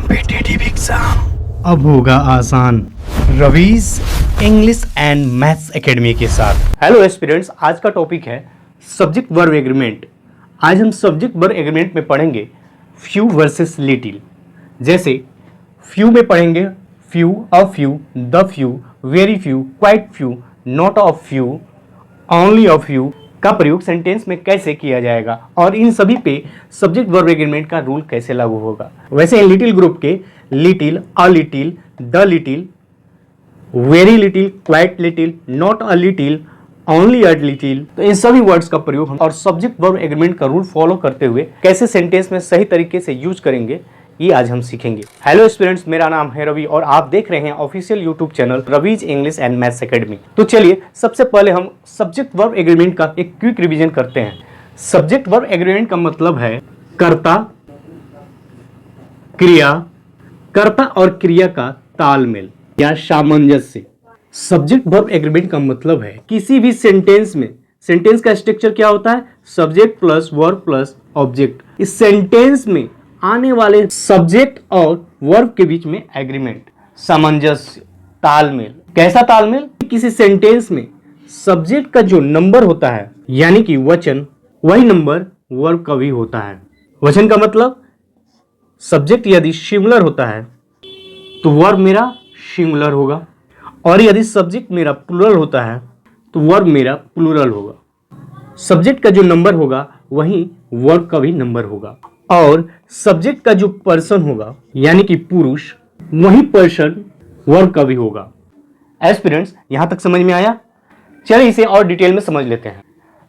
Competitive exam अब होगा आसान Ravi's English and maths academy के साथ। हेलो एस्पिरेंट्स, आज का टॉपिक है सब्जेक्ट वर्ब एग्रीमेंट। आज हम सब्जेक्ट वर्ब एग्रीमेंट में पढ़ेंगे फ्यू वर्सेस लिटिल। जैसे फ्यू में पढ़ेंगे few, a few, the few, very few, quite few, not a few, only a few का प्रयोग सेंटेंस में कैसे किया जाएगा और इन सभी पे सब्जेक्ट वर्ब एग्रीमेंट का रूल कैसे लागू होगा। वैसे इन लिटिल ग्रुप के little, a little, the little, very little, quite little, not a little, only a little, तो इन सभी वर्ड्स का प्रयोग हम और सब्जेक्ट वर्ब एग्रीमेंट का रूल फॉलो करते हुए कैसे सेंटेंस में सही तरीके से यूज करेंगे, ये आज हम सीखेंगे। हेलो स्टूडेंट्स, मेरा नाम है रवि और आप देख रहे हैं official YouTube channel Ravi's English and maths academy. तो चलिए सबसे पहले हम सब्जेक्ट वर्ब एग्रीमेंट का एक क्विक रिवीजन करते हैं। सब्जेक्ट वर्ब एग्रीमेंट का मतलब है कर्ता, क्रिया, कर्ता और क्रिया का तालमेल या सामंजस्य। सब्जेक्ट वर्ब एग्रीमेंट का मतलब है किसी भी सेंटेंस में, सेंटेंस का स्ट्रक्चर क्या होता है, subject plus verb plus object. इस सेंटेंस में आने वाले सब्जेक्ट और वर्ब के बीच में एग्रीमेंट, सामंजस्य, तालमेल। कैसा तालमेल? किसी सेंटेंस में सब्जेक्ट का जो नंबर होता है यानी कि वचन, वही नंबर वर्ब का भी होता है। वचन का मतलब सब्जेक्ट यदि सिंगुलर होता है तो वर्ब मेरा सिंगुलर होगा, और यदि सब्जेक्ट मेरा प्लूरल होता है तो वर्ब मेरा प्लूरल होगा। सब्जेक्ट का जो नंबर होगा वही वर्ब का भी नंबर होगा, और सब्जेक्ट का जो पर्सन होगा यानी कि पुरुष, वही पर्सन वर्ब का भी होगा। एस्पिरेंट्स, यहां तक समझ में आया? चलिए इसे और डिटेल में समझ लेते हैं।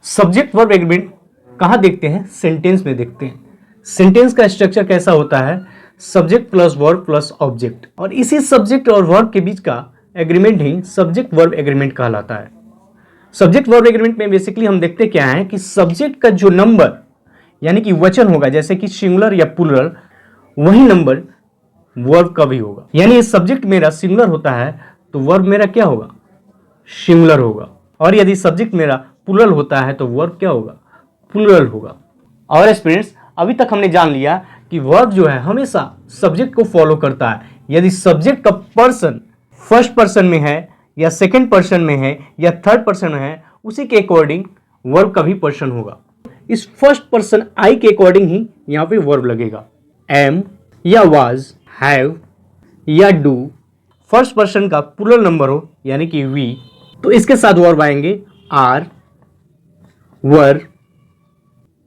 सब्जेक्ट वर्ब एग्रीमेंट कहां देखते हैं? सेंटेंस में देखते हैं। सेंटेंस का स्ट्रक्चर कैसा होता है? Subject plus verb plus object, और इसी सब्जेक्ट और वर्ब के बीच का एग्रीमेंट ही सब्जेक्ट वर्ब एग्रीमेंट कहलाता है। सब्जेक्ट वर्ब एग्रीमेंट में बेसिकली हम देखते क्या है कि सब्जेक्ट का जो नंबर यानी कि वचन होगा, जैसे कि सिंगुलर या प्लूरल, वही नंबर वर्ब का भी होगा। यानी सब्जेक्ट मेरा सिंगुलर होता है तो वर्ब मेरा क्या होगा? सिंगुलर होगा, और यदि सब्जेक्ट मेरा प्लूरल होता है तो वर्ब क्या होगा? प्लूरल होगा। और स्टूडेंट्स, अभी तक हमने जान लिया कि वर्ब जो है हमेशा सब्जेक्ट को फॉलो करता है। यदि सब्जेक्ट का पर्सन फर्स्ट पर्सन में है या सेकंड पर्सन में है या थर्ड पर्सन में है, उसी के अकॉर्डिंग वर्ब का भी पर्सन होगा। इस फर्स्ट पर्सन आई के अकॉर्डिंग ही यहां पे वर्ब लगेगा। एम या वाज, हैव या डू फर्स्ट पर्सन का प्लूरल नंबर हो यानी कि वी, तो इसके साथ वर्ब आएंगे are, were,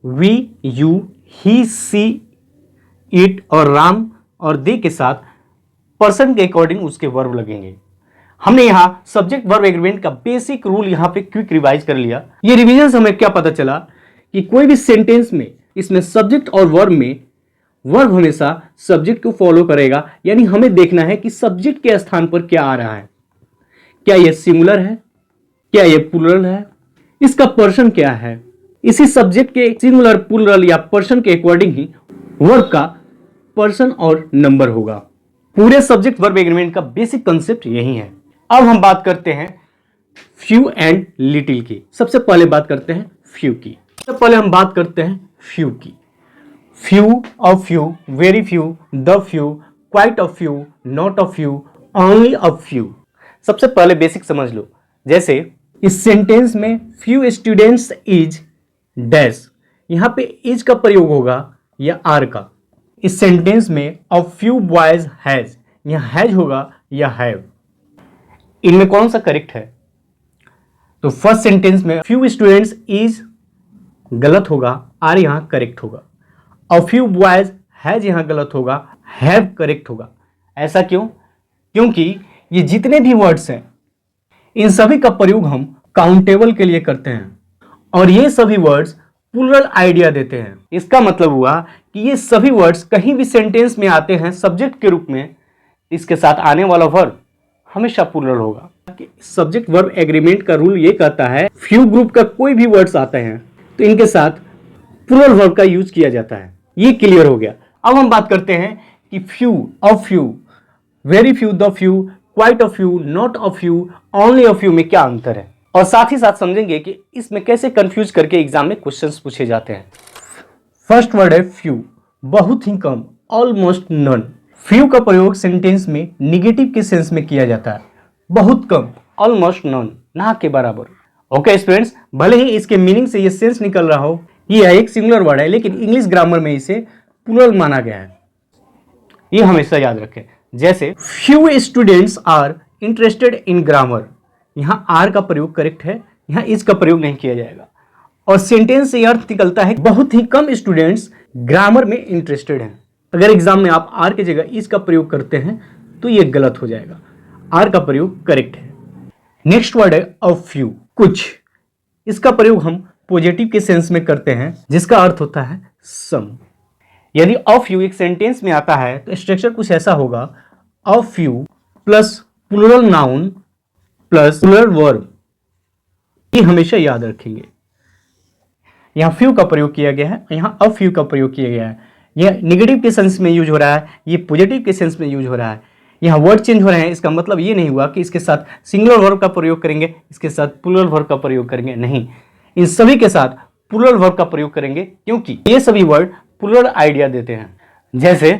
we, you, he, she, it और राम और दे के साथ पर्सन के अकॉर्डिंग उसके वर्ब लगेंगे। हमने यहां सब्जेक्ट वर्ब एग्रीमेंट का बेसिक रूल यहां पे क्विक रिवाइज कर लिया। ये रिवीजन से हमें क्या पता चला कि कोई भी सेंटेंस में इसमें सब्जेक्ट और वर्ब में वर्ब हमेशा सब्जेक्ट को फॉलो करेगा। यानी हमें देखना है कि सब्जेक्ट के स्थान पर क्या आ रहा है, क्या यह सिंगुलर है, क्या यह प्लूरल है, इसका पर्सन क्या है। इसी सब्जेक्ट के सिंगुलर, प्लूरल या पर्सन के अकॉर्डिंग ही वर्ब का पर्सन और नंबर होगा। पूरे सब्जेक्ट वर्ब एग्रीमेंट का बेसिक कंसेप्ट यही है। अब हम बात करते हैं फ्यू एंड लिटिल की। सबसे पहले बात करते हैं फ्यू की। सबसे पहले हम बात करते हैं फ्यू की। Few, a few, very few, the few, quite a few, not a few, only a few. सबसे पहले बेसिक समझ लो। जैसे इस सेंटेंस में फ्यू स्टूडेंट्स इज डैश, यहां पे इज का प्रयोग होगा या आर का। इस सेंटेंस में अ फ्यू बॉयज हैज, यहां हैज होगा या हैव। इनमें कौन सा करेक्ट है? तो फर्स्ट सेंटेंस में फ्यू स्टूडेंट्स इज गलत होगा, आर यहां करेक्ट होगा। अ फ्यू बॉयज हैज यहां गलत होगा, हैव करेक्ट होगा। ऐसा क्यों? क्योंकि ये जितने भी वर्ड्स हैं इन सभी का प्रयोग हम काउंटेबल के लिए करते हैं, और ये सभी वर्ड्स प्लूरल आइडिया देते हैं। इसका मतलब हुआ कि ये सभी वर्ड्स कहीं भी सेंटेंस में आते हैं सब्जेक्ट के रूप में, इसके साथ आने वाला वर्ब हमेशा प्लूरल होगा। सब्जेक्ट वर्ब एग्रीमेंट का रूल ये कहता है फ्यू ग्रुप का कोई भी वर्ड्स आते हैं तो इनके साथ प्लूरल वर्ब का यूज किया जाता है। ये क्लियर हो गया। अब हम बात करते हैं कि few, a few, very few, the few, quite a few, not a few, only a few में क्या अंतर है, और साथ ही साथ समझेंगे कि इसमें कैसे कंफ्यूज करके एग्जाम में क्वेश्चंस पूछे जाते हैं। फर्स्ट वर्ड है फ्यू, बहुत ही कम, ऑलमोस्ट नन। फ्यू का प्रयोग सेंटेंस में निगेटिव के सेंस में किया जाता है, बहुत कम, ऑलमोस्ट नॉन, ना के बराबर। ओके स्टूडेंट्स, भले ही इसके मीनिंग से ये सेंस निकल रहा हो, ये एक सिंगुलर वर्ड है, लेकिन इंग्लिश ग्रामर में इसे प्लूरल माना गया है, ये हमेशा याद रखें। जैसे few students are interested in grammar, यहां आर का प्रयोग करेक्ट है, यहां इज का प्रयोग नहीं किया जाएगा, और सेंटेंस से अर्थ निकलता है बहुत ही कम स्टूडेंट्स ग्रामर में इंटरेस्टेड हैं। अगर एग्जाम में आप आर की जगह इज का प्रयोग करते हैं तो ये गलत हो जाएगा, आर का प्रयोग करेक्ट है। नेक्स्ट वर्ड है अ फ्यू, कुछ। इसका प्रयोग हम पॉजिटिव के सेंस में करते हैं, जिसका अर्थ होता है सम। यदि अ फ्यू एक सेंटेंस में आता है तो स्ट्रक्चर कुछ ऐसा होगा, a few plus plural noun plus plural verb, ये हमेशा याद रखेंगे। यहां फ्यू का प्रयोग किया गया है, यहां अ फ्यू का प्रयोग किया गया है। यह नेगेटिव के सेंस में यूज हो रहा है, ये पॉजिटिव के सेंस में यूज हो रहा है। यहाँ वर्ड चेंज हो रहे हैं, इसका मतलब ये नहीं हुआ कि इसके साथ सिंगुलर वर्ब का प्रयोग करेंगे, इसके साथ प्लूरल वर्ब का प्रयोग करेंगे, नहीं, इन सभी के साथ प्लूरल वर्ब का प्रयोग करेंगे, क्योंकि ये सभी वर्ड प्लूरल आइडिया देते हैं। जैसे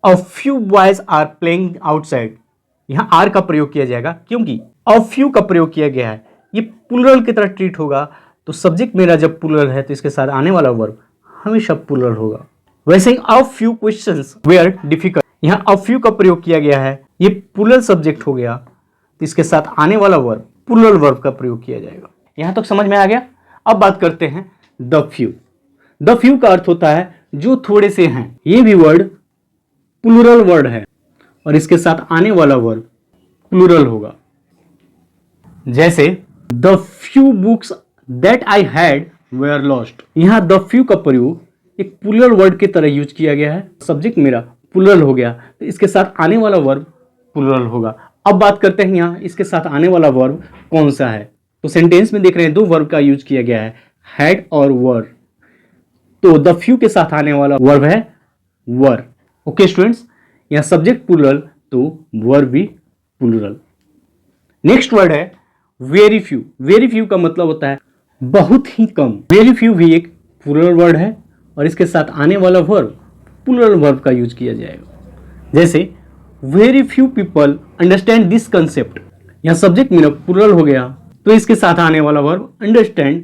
a few boys are playing outside, यहाँ आर का प्रयोग किया जाएगा क्योंकि अ फ्यू का प्रयोग किया गया है, ये प्लूरल की तरह ट्रीट होगा, तो सब्जेक्ट मेरा जब प्लूरल है तो इसके साथ आने वाला वर्ब हमेशा प्लूरल होगा। वैसे ही a few questions were difficult, यहाँ अ फ्यू का प्रयोग किया गया है, ये प्लूरल सब्जेक्ट हो गया, तो इसके साथ आने वाला वर्ब प्लूरल वर्ब का प्रयोग किया जाएगा। यहां तक समझ में आ गया। अब बात करते हैं द फ्यू। द फ्यू का अर्थ होता है जो थोड़े से हैं, ये भी वर्ड प्लूरल वर्ड है और इसके साथ आने वाला वर्ब प्लूरल होगा। जैसे the few books that I had where lost, यहां द फ्यू का प्रयोग एक प्लूरल वर्ड की तरह यूज किया गया है, सब्जेक्ट मेरा प्लूरल हो गया, तो इसके साथ आने वाला वर्ब प्लूरल होगा। अब बात करते हैं यहाँ इसके साथ आने वाला वर्ब कौन सा है, तो सेंटेंस में देख रहे हैं दो वर्ब का यूज किया गया है, हैड और वर, तो द फ्यू के साथ आने वाला वर्ब है वर। ओके स्टूडेंट्स, यहाँ सब्जेक्ट प्लूरल तो वर्ब भी प्लूरल। नेक्स्ट वर्ड है वेरी फ्यू। वेरी फ्यू का मतलब होता है बहुत ही कम। वेरी फ्यू भी एक प्लूरल वर्ड है और इसके साथ आने वाला वर्ब प्लूरल वर्ब का यूज किया जाएगा। जैसे very few people understand this concept, यहाँ सब्जेक्ट मेरा प्लूरल हो गया, तो इसके साथ आने वाला वर्ब अंडरस्टैंड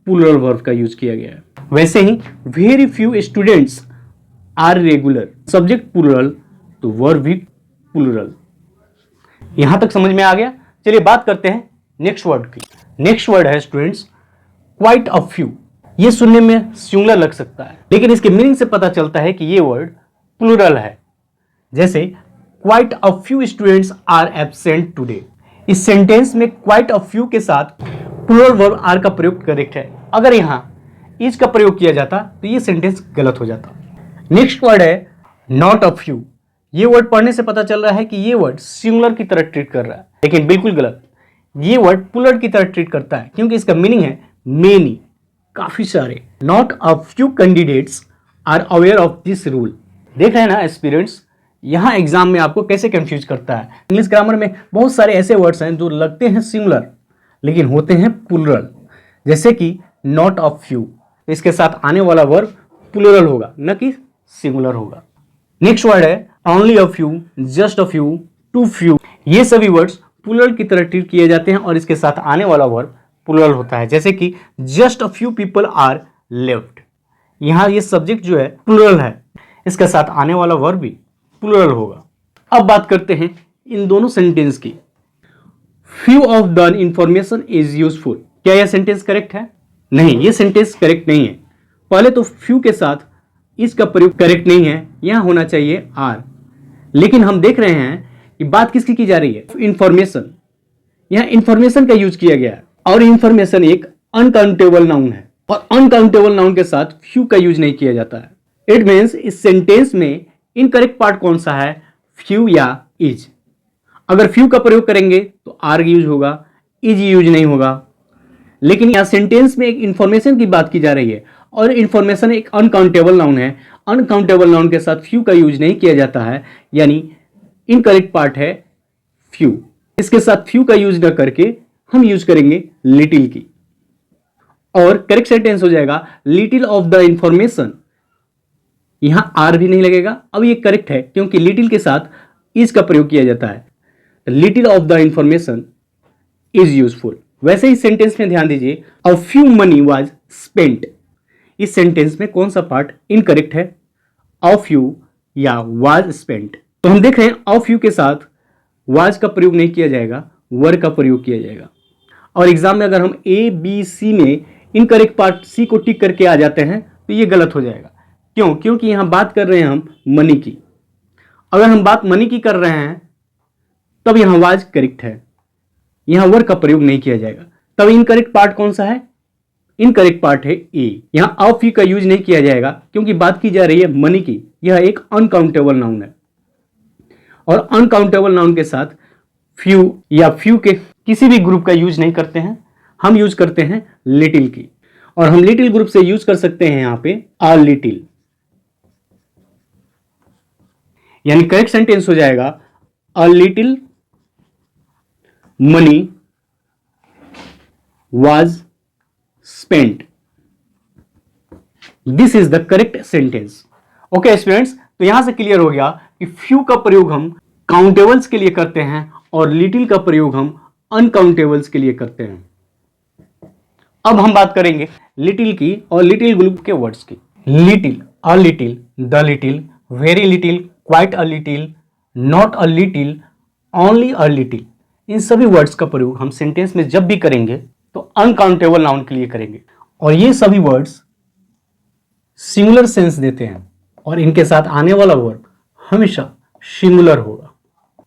प्लूरल वर्ब का यूज किया गया है। वैसे ही very few students are regular, subject plural तो वर्ब भी प्लूरल। यहां तक समझ में आ गया। चलिए बात करते हैं नेक्स्ट वर्ड की। नेक्स्ट वर्ड है स्टूडेंट्स क्वाइट अ फ्यू। ये सुनने में सिंगुलर लग सकता है, लेकिन इसके मीनिंग से पता चलता है कि ये वर्ड प्लूरल है। जैसे quite a few students are absent today, इस सेंटेंस में क्वाइट अ फ्यू के साथ प्लूरल वर्ब आर का प्रयोग करेक्ट है। अगर यहां इज का प्रयोग किया जाता तो ये सेंटेंस गलत हो जाता। नेक्स्ट वर्ड है नॉट अ फ्यू। ये वर्ड पढ़ने से पता चल रहा है कि ये वर्ड सिंगुलर की तरह ट्रीट कर रहा है, लेकिन बिल्कुल गलत। ये वर्ड प्लूरल की तरह ट्रीट करता है क्योंकि इसका मीनिंग है मेनी, काफी सारे। Not a few candidates are aware of this rule. देख रहे हैं ना एस्पिरेंट्स, यहां एग्जाम में आपको कैसे कंफ्यूज करता है। इंग्लिश ग्रामर में बहुत सारे ऐसे वर्ड्स हैं जो लगते हैं सिंगुलर लेकिन होते हैं प्लूरल, जैसे कि नॉट अ फ्यू, इसके साथ आने वाला वर्ब प्लूरल होगा न कि सिंगुलर होगा। नेक्स्ट वर्ड है only a few, just a few, too few. ये सभी वर्ड्स प्लूरल की तरह ट्रीट किए जाते हैं और इसके साथ आने वाला वर्ब प्लूरल होता है। जैसे कि just a few people are left, यहां ये सब्जेक्ट जो है प्लूरल है, इसके साथ आने वाला वर्ब भी प्लूरल होगा। अब बात करते हैं इन दोनों सेंटेंस की। Few of the information is useful, क्या यह सेंटेंस करेक्ट है? नहीं, यह सेंटेंस करेक्ट नहीं है। पहले तो फ्यू के साथ इसका प्रयोग करेक्ट नहीं है, यहां होना चाहिए आर। लेकिन हम देख रहे हैं कि बात किसकी की जा रही है, इंफॉर्मेशन। यहां इंफॉर्मेशन का यूज किया गया है और इंफॉर्मेशन एक अनकाउंटेबल नाउन है और अनकाउंटेबल नाउन के साथ फ्यू का यूज नहीं किया जाता है। इट मीन्स इस सेंटेंस में इनकरेक्ट पार्ट कौन सा है, फ्यू या इज। अगर फ्यू का प्रयोग करेंगे तो आर यूज होगा, इज यूज नहीं होगा। लेकिन यहां सेंटेंस में एक इंफॉर्मेशन की बात की जा रही है और इंफॉर्मेशन एक अनकाउंटेबल नाउन है। अनकाउंटेबल नाउन के साथ फ्यू का यूज नहीं किया जाता है, यानी इनकरेक्ट पार्ट है फ्यू। इसके साथ फ्यू का यूज न करके हम यूज करेंगे लिटिल की और करेक्ट सेंटेंस हो जाएगा लिटिल ऑफ द इंफॉर्मेशन यहाँ आर भी नहीं लगेगा। अब ये करेक्ट है क्योंकि लिटिल के साथ इज का प्रयोग किया जाता है। Little of the information is useful. वैसे ही सेंटेंस में ध्यान दीजिए, a few money was spent. इस सेंटेंस में कौन सा पार्ट इनकरेक्ट है, अ फ्यू या वाज स्पेंट? तो हम देख रहे हैं अ फ्यू के साथ वाज का प्रयोग नहीं किया जाएगा, वर का प्रयोग किया जाएगा। और एग्जाम में अगर हम ए बी सी में इनकरेक्ट पार्ट सी को टिक करके आ जाते हैं तो ये गलत हो जाएगा। क्यों? क्योंकि यहां बात कर रहे हैं हम मनी की। अगर हम बात मनी की कर रहे हैं तब यहां वाज करेक्ट है, यहां वर का प्रयोग नहीं किया जाएगा। तब इनकरेक्ट पार्ट कौन सा है? इनकरेक्ट पार्ट है ए। यहां ऑफ यू का यूज नहीं किया जाएगा क्योंकि बात की जा रही है मनी की। यह एक अनकाउंटेबल नाउन है और अनकाउंटेबल नाउन के साथ फ्यू या फ्यू के किसी भी ग्रुप का यूज नहीं करते हैं, हम यूज करते हैं लिटिल की। और हम लिटिल ग्रुप से यूज कर सकते हैं यहां पे अ लिटिल, यानी करेक्ट सेंटेंस हो जाएगा a little money was spent. This is the correct sentence. Okay students, तो यहां से क्लियर हो गया कि फ्यू का प्रयोग हम काउंटेबल्स के लिए करते हैं और लिटिल का प्रयोग हम अनकाउंटेबल्स के लिए करते हैं। अब हम बात करेंगे लिटिल की और लिटिल ग्रुप के वर्ड्स की। Little, a little, the little, very little, quite a little, not a little, only a little, इन सभी वर्ड्स का प्रयोग हम सेंटेंस में जब भी करेंगे तो अनकाउंटेबल नाउन के लिए करेंगे। और ये सभी वर्ड्स सिंगुलर सेंस देते हैं और इनके साथ आने वाला वर्ब हमेशा सिंगुलर होगा।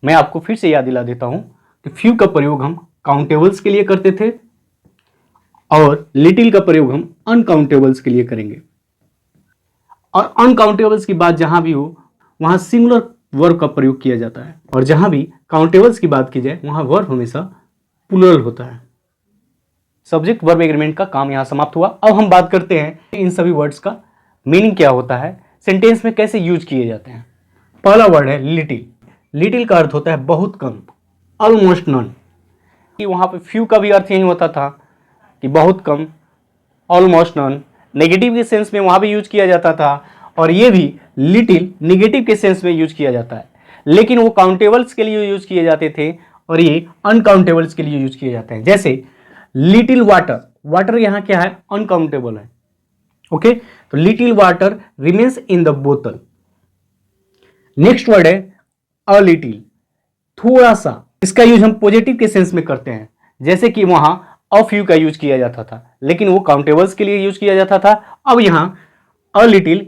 मैं आपको फिर से याद दिला देता हूं कि फ्यू का प्रयोग हम काउंटेबल्स के लिए करते थे और लिटिल का प्रयोग हम अनकाउंटेबल्स के लिए करेंगे। और अनकाउंटेबल्स की बात जहां भी हो वहां सिंगुलर वर्ब का प्रयोग किया जाता है और जहां भी काउंटेबल्स की बात की जाए वहां वर्ब हमेशा प्लूरल होता है। सब्जेक्ट वर्ब एग्रीमेंट का काम यहां समाप्त हुआ। अब हम बात करते हैं इन सभी वर्ड्स का मीनिंग क्या होता है, सेंटेंस में कैसे यूज किए जाते हैं। पहला वर्ड है लिटिल। लिटिल का अर्थ होता है बहुत कम, ऑलमोस्ट नन। वहां पे फ्यू का भी अर्थ यही होता था कि बहुत कम, ऑलमोस्ट नन। नेगेटिव के सेंस में वहां भी यूज किया जाता था और ये भी लिटिल नेगेटिव के सेंस में यूज किया जाता है, लेकिन वो काउंटेबल्स के लिए यूज किए जाते थे और ये अनकाउंटेबल्स के लिए यूज किए जाते हैं। जैसे लिटिल वाटर, वाटर यहां क्या है? अनकाउंटेबल है। ओके, तो little water remains in the बोतल। नेक्स्ट वर्ड है अ लिटिल, थोड़ा सा। इसका यूज हम पॉजिटिव के सेंस में करते हैं, जैसे कि वहां अ फ्यू का यूज किया जाता था लेकिन वो काउंटेबल्स के लिए यूज किया जाता था। अब यहां अ लिटिल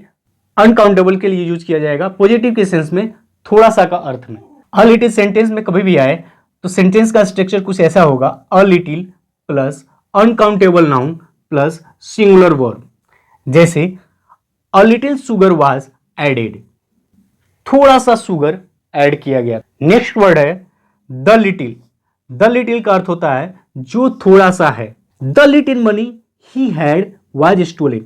अनकाउंटेबल के लिए यूज किया जाएगा पॉजिटिव के सेंस में, थोड़ा सा का अर्थ में। अ लिटिल सेंटेंस में कभी भी आए तो सेंटेंस का स्ट्रक्चर कुछ ऐसा होगा, a little plus uncountable noun plus singular verb. जैसे a little sugar was added, थोड़ा सा शुगर ऐड किया गया। नेक्स्ट वर्ड है द लिटिल। द लिटिल का अर्थ होता है जो थोड़ा सा है। The little money he had was stolen.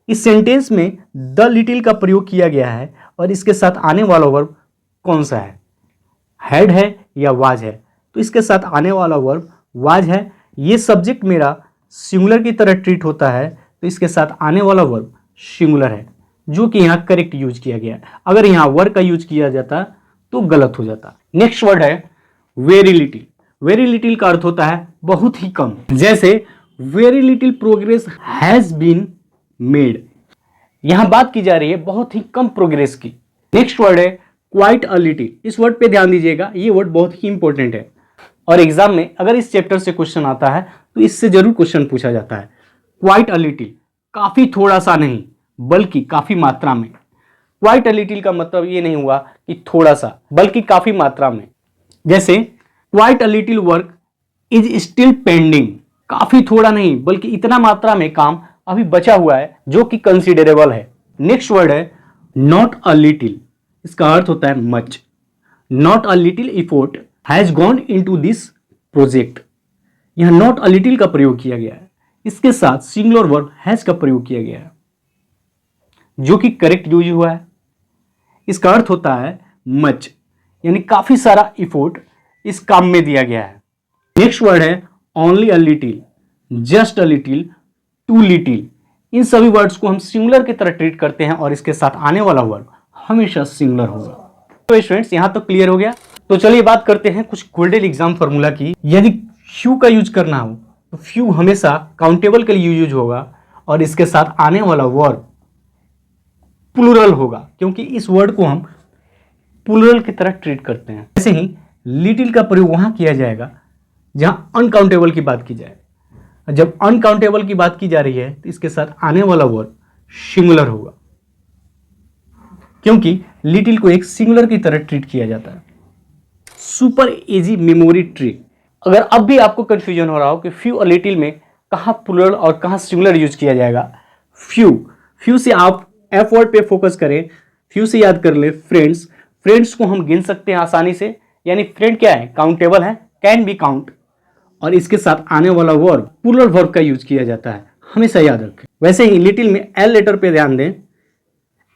इस सेंटेंस में द लिटिल का प्रयोग किया गया है और इसके साथ आने वाला वर्ब कौन सा है? हैड है या वाज है? तो इसके साथ आने वाला वर्ब वाज है। ये सब्जेक्ट मेरा सिंगुलर की तरह ट्रीट होता है तो इसके साथ आने वाला वर्ब सिंगुलर है, जो कि यहाँ करेक्ट यूज किया गया है। अगर यहाँ वर्ब का यूज किया जाता तो गलत हो जाता। नेक्स्ट वर्ड है वेरी लिटिल। वेरी लिटिल का अर्थ होता है बहुत ही कम। जैसे very little progress has been made, यहां बात की जा रही है बहुत ही कम प्रोग्रेस की। नेक्स्ट वर्ड है क्वाइट अ लिटिल। इस वर्ड पे ध्यान दीजिएगा, ये वर्ड बहुत ही इंपॉर्टेंट है और एग्जाम में अगर इस चैप्टर से क्वेश्चन आता है तो इससे जरूर क्वेश्चन पूछा जाता है। क्वाइट अ लिटिल, काफी थोड़ा सा नहीं बल्कि काफी मात्रा में। क्वाइट अ लिटिल का मतलब ये नहीं हुआ कि थोड़ा सा, बल्कि काफी मात्रा में। जैसे quite a little work is still pending, काफी थोड़ा नहीं बल्कि इतना मात्रा में काम अभी बचा हुआ है जो कि कंसिडरेबल है। नेक्स्ट वर्ड है नॉट अ लिटिल। इसका अर्थ होता है much. Not a little effort has gone into this project. यहां नॉट अ लिटिल का प्रयोग किया गया है, इसके साथ सिंगुलर वर्ब हैज का प्रयोग किया गया है जो कि करेक्ट यूज हुआ है। इसका अर्थ होता है मच, यानी काफी सारा इफोर्ट इस काम में दिया गया है। नेक्स्ट वर्ड है only a little, just a little, too little. इन सभी वर्ड्स को हम सिंगुलर की तरह ट्रीट करते हैं और इसके साथ आने वाला वर्ब हमेशा सिंगुलर होगा। तो स्टूडेंट्स यहां तक क्लियर हो गया। तो चलिए बात करते हैं कुछ गोल्डन एग्जाम फॉर्मूला की। यदि फ्यू का यूज करना हो तो फ्यू हमेशा काउंटेबल के लिए यूज होगा और इसके साथ आने वाला वर्ब प्लूरल होगा, क्योंकि इस वर्ड को हम प्लूरल की तरह ट्रीट करते हैं। ऐसे ही लिटिल का प्रयोग वहां किया जाएगा जहां अनकाउंटेबल की बात की जाए। जब अनकाउंटेबल की बात की जा रही है तो इसके साथ आने वाला वर्ड सिंगुलर होगा, क्योंकि लिटिल को एक सिंगुलर की तरह ट्रीट किया जाता है। Super easy memory trick. अगर अब भी आपको कंफ्यूजन हो रहा हो कि फ्यू और लिटिल में कहां प्लूरल और कहां सिंगुलर यूज किया जाएगा, फ्यू से आप एफ वर्ड पे फोकस करें। फ्यू से याद कर ले फ्रेंड्स। फ्रेंड्स को हम गिन सकते हैं आसानी से, यानी फ्रेंड क्या है, काउंटेबल है, कैन बी काउंट, और इसके साथ आने वाला वर्ब प्लूरल वर्ब का यूज किया जाता है, हमेशा याद रखें। वैसे ही लिटिल में एल लेटर पे ध्यान दें।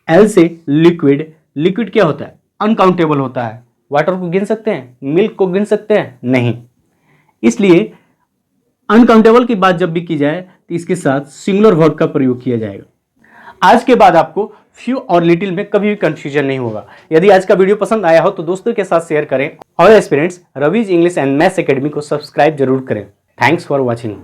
एल से लिक्विड। लिक्विड क्या होता है, अनकाउंटेबल होता है। वाटर को गिन सकते हैं, मिल्क को गिन सकते हैं, नहीं। इसलिए अनकाउंटेबल की बात जब भी की जाए तो इसके साथ सिंगुलर वर्ब का प्रयोग किया जाएगा। आज के बाद आपको फ्यू और लिटिल में कभी भी कंफ्यूजन नहीं होगा। यदि आज का वीडियो पसंद आया हो तो दोस्तों के साथ शेयर करें और aspirants Ravi's English and maths academy को सब्सक्राइब जरूर करें। Thanks for watching.